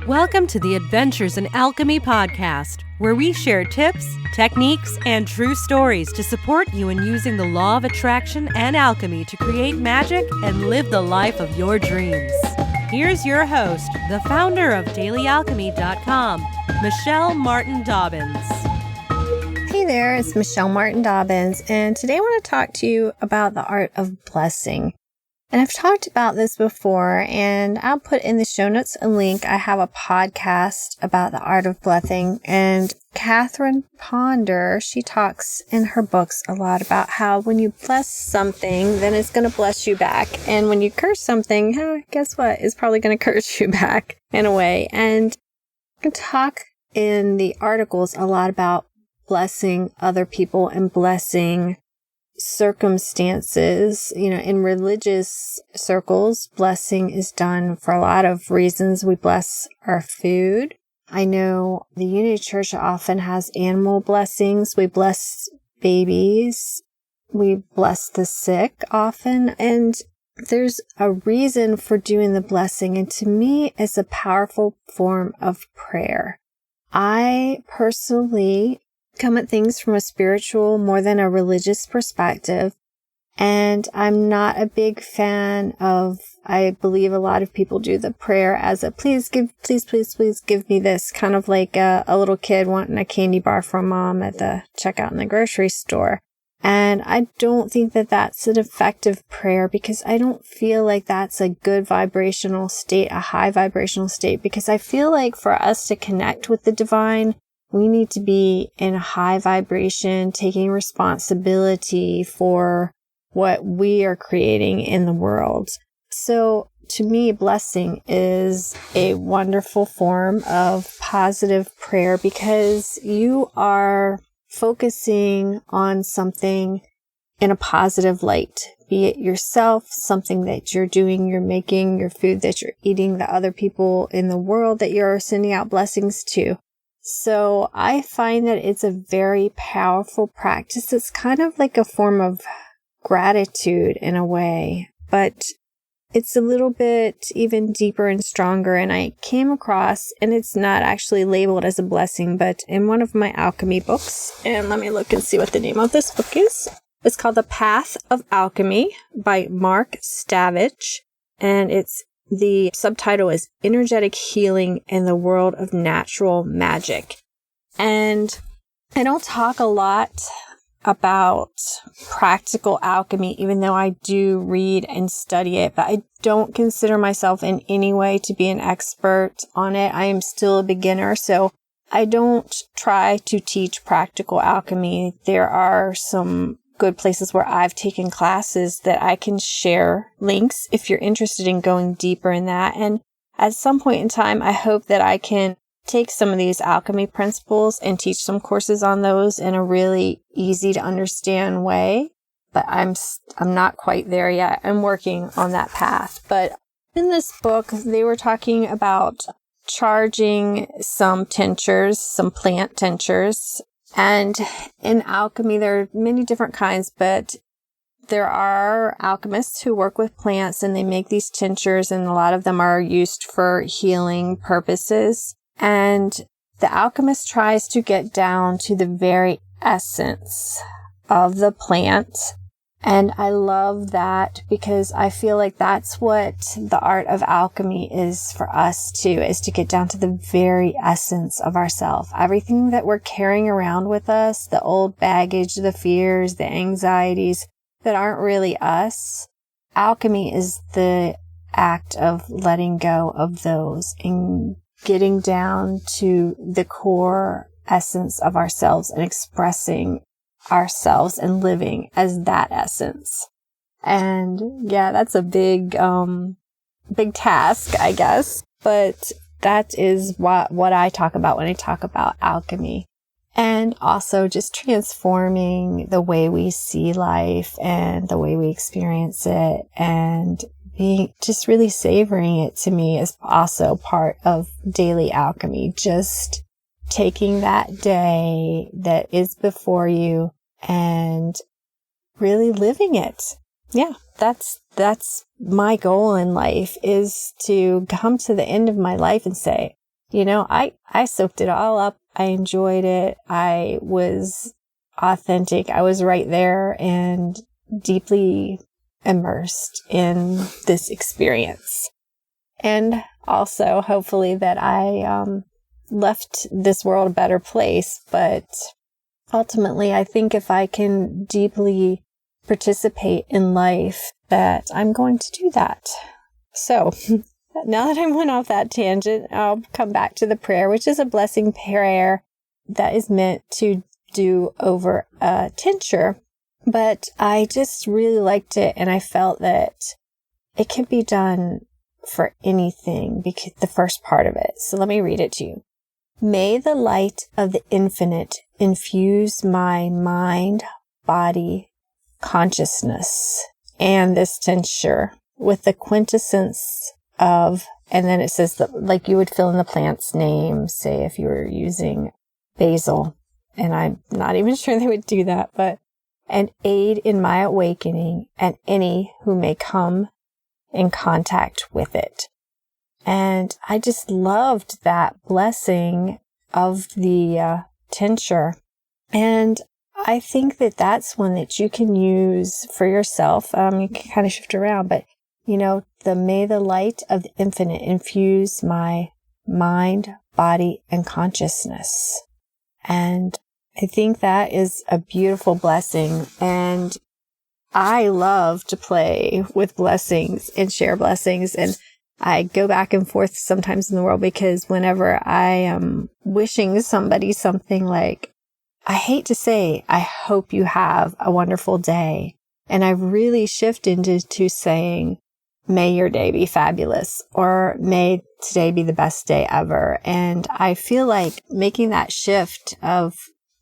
Welcome to the Adventures in Alchemy podcast, where we share tips, techniques, and true stories to support you in using the law of attraction and alchemy to create magic and live the life of your dreams. Here's your host, the founder of DailyAlchemy.com, Michelle Martin Dobbins. Hey there, it's Michelle Martin Dobbins, and today I want to talk to you about the art of blessing. And I've talked about this before, and I'll put in the show notes a link. I have a podcast about the art of blessing, and Catherine Ponder, she talks in her books a lot about how when you bless something, then it's going to bless you back. And when you curse something, guess what? It's probably going to curse you back in a way. And I can talk in the articles a lot about blessing other people and blessing circumstances. You know, in religious circles, blessing is done for a lot of reasons. We bless our food. I know the Unity Church often has animal blessings. We bless babies. We bless the sick often. And there's a reason for doing the blessing. And to me, it's a powerful form of prayer. I personally come at things from a spiritual more than a religious perspective. And I'm not a big fan of, I believe a lot of people do the prayer as a please give me this, kind of like a little kid wanting a candy bar from mom at the checkout in the grocery store. And I don't think that that's an effective prayer, because I don't feel like that's a good vibrational state, a high vibrational state, because I feel like for us to connect with the divine, we need to be in a high vibration, taking responsibility for what we are creating in the world. So to me, blessing is a wonderful form of positive prayer, because you are focusing on something in a positive light, be it yourself, something that you're doing, you're making, your food that you're eating, the other people in the world that you're sending out blessings to. So I find that it's a very powerful practice. It's kind of like a form of gratitude in a way, but it's a little bit even deeper and stronger. And I came across, and it's not actually labeled as a blessing, but in one of my alchemy books, and let me look and see what the name of this book is. It's called The Path of Alchemy by Mark Stavich, and the subtitle is Energetic Healing in the World of Natural Magic. And I don't talk a lot about practical alchemy, even though I do read and study it, but I don't consider myself in any way to be an expert on it. I am still a beginner, so I don't try to teach practical alchemy. There are some good places where I've taken classes that I can share links if you're interested in going deeper in that. And at some point in time, I hope that I can take some of these alchemy principles and teach some courses on those in a really easy to understand way. But I'm not quite there yet. I'm working on that path. But in this book, they were talking about charging some tinctures, some plant tinctures. And in alchemy, there are many different kinds, but there are alchemists who work with plants and they make these tinctures, and a lot of them are used for healing purposes. And the alchemist tries to get down to the very essence of the plant. And I love that, because I feel like that's what the art of alchemy is for us too, is to get down to the very essence of ourselves. Everything that we're carrying around with us, the old baggage, the fears, the anxieties that aren't really us. Alchemy is the act of letting go of those and getting down to the core essence of ourselves and expressing ourselves and living as that essence. And yeah, that's a big task, I guess, but that is what I talk about when I talk about alchemy. And also just transforming the way we see life and the way we experience it, and being just really savoring it, to me, is also part of daily alchemy. Just taking that day that is before you and really living it. Yeah, that's my goal in life, is to come to the end of my life and say, I soaked it all up. I enjoyed it. I was authentic. I was right there and deeply immersed in this experience. And also, hopefully, that I left this world a better place. But ultimately, I think if I can deeply participate in life, that I'm going to do that. So now that I went off that tangent, I'll come back to the prayer, which is a blessing prayer that is meant to do over a tincture. But I just really liked it, and I felt that it can be done for anything, because the first part of it. So let me read it to you. May the light of the infinite infuse my mind, body, consciousness, and this tincture with the quintessence of, and then it says that, like you would fill in the plant's name, say if you were using basil, and I'm not even sure they would do that, but an aid in my awakening and any who may come in contact with it. And I just loved that blessing of the tincture. And I think that that's one that you can use for yourself. You can kind of shift around, but may the light of the infinite infuse my mind, body, and consciousness. And I think that is a beautiful blessing. And I love to play with blessings and share blessings. And I go back and forth sometimes in the world, because whenever I am wishing somebody something, like, I hate to say, I hope you have a wonderful day. And I've really shifted into saying, may your day be fabulous, or may today be the best day ever. And I feel like making that shift of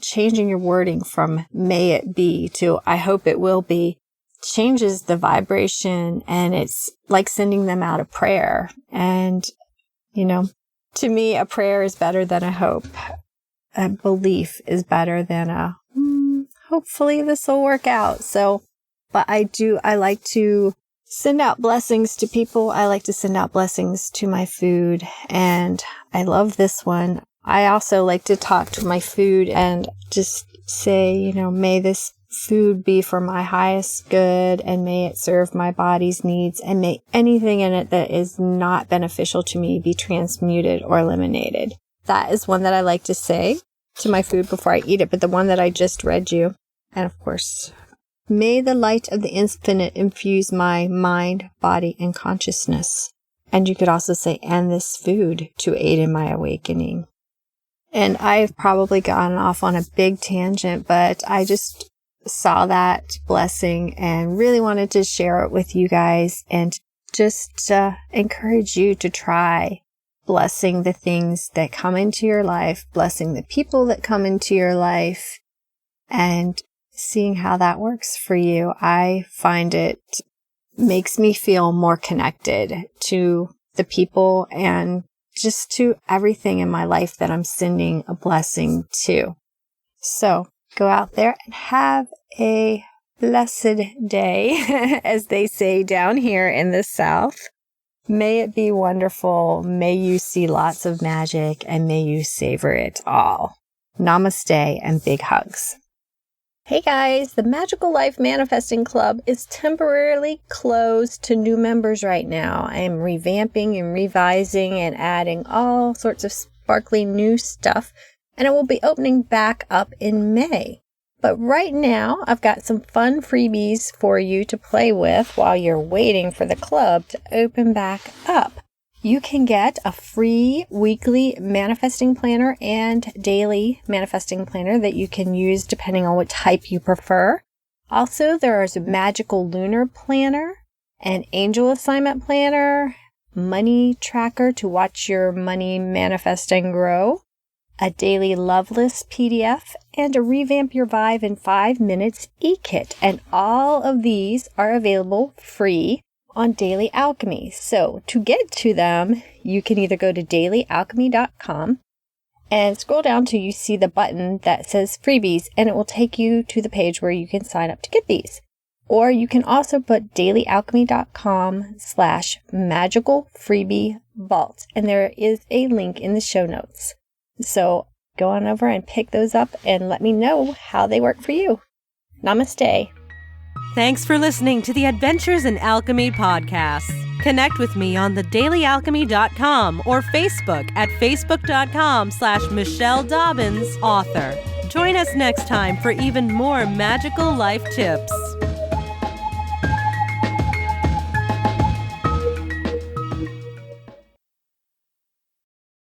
changing your wording from may it be to I hope it will be changes the vibration, and it's like sending them out a prayer. And, to me, a prayer is better than a hope. A belief is better than a, hopefully this will work out. So, but I like to send out blessings to people. I like to send out blessings to my food, and I love this one. I also like to talk to my food and just say, may this food be for my highest good, and may it serve my body's needs, and may anything in it that is not beneficial to me be transmuted or eliminated. That is one that I like to say to my food before I eat it, but the one that I just read you. And of course, may the light of the infinite infuse my mind, body, and consciousness. And you could also say, and this food to aid in my awakening. And I've probably gone off on a big tangent, but I just saw that blessing and really wanted to share it with you guys, and just encourage you to try blessing the things that come into your life, blessing the people that come into your life, and seeing how that works for you. I find it makes me feel more connected to the people and just to everything in my life that I'm sending a blessing to. So go out there and have a blessed day, as they say down here in the South. May it be wonderful. May you see lots of magic, and may you savor it all. Namaste and big hugs. Hey guys, the Magical Life Manifesting Club is temporarily closed to new members right now. I am revamping and revising and adding all sorts of sparkly new stuff, and it will be opening back up in May. But right now, I've got some fun freebies for you to play with while you're waiting for the club to open back up. You can get a free weekly manifesting planner and daily manifesting planner that you can use depending on what type you prefer. Also, there is a magical lunar planner, an angel assignment planner, money tracker to watch your money manifest and grow, a daily love list PDF, and a revamp your vibe in 5 minutes e-kit. And all of these are available free on Daily Alchemy. So to get to them, you can either go to dailyalchemy.com and scroll down till you see the button that says freebies, and it will take you to the page where you can sign up to get these. Or you can also put dailyalchemy.com/magicalfreebievault, and there is a link in the show notes. So go on over and pick those up and let me know how they work for you. Namaste. Thanks for listening to the Adventures in Alchemy podcast. Connect with me on thedailyalchemy.com or Facebook at facebook.com/Michelle Dobbins, author. Join us next time for even more magical life tips.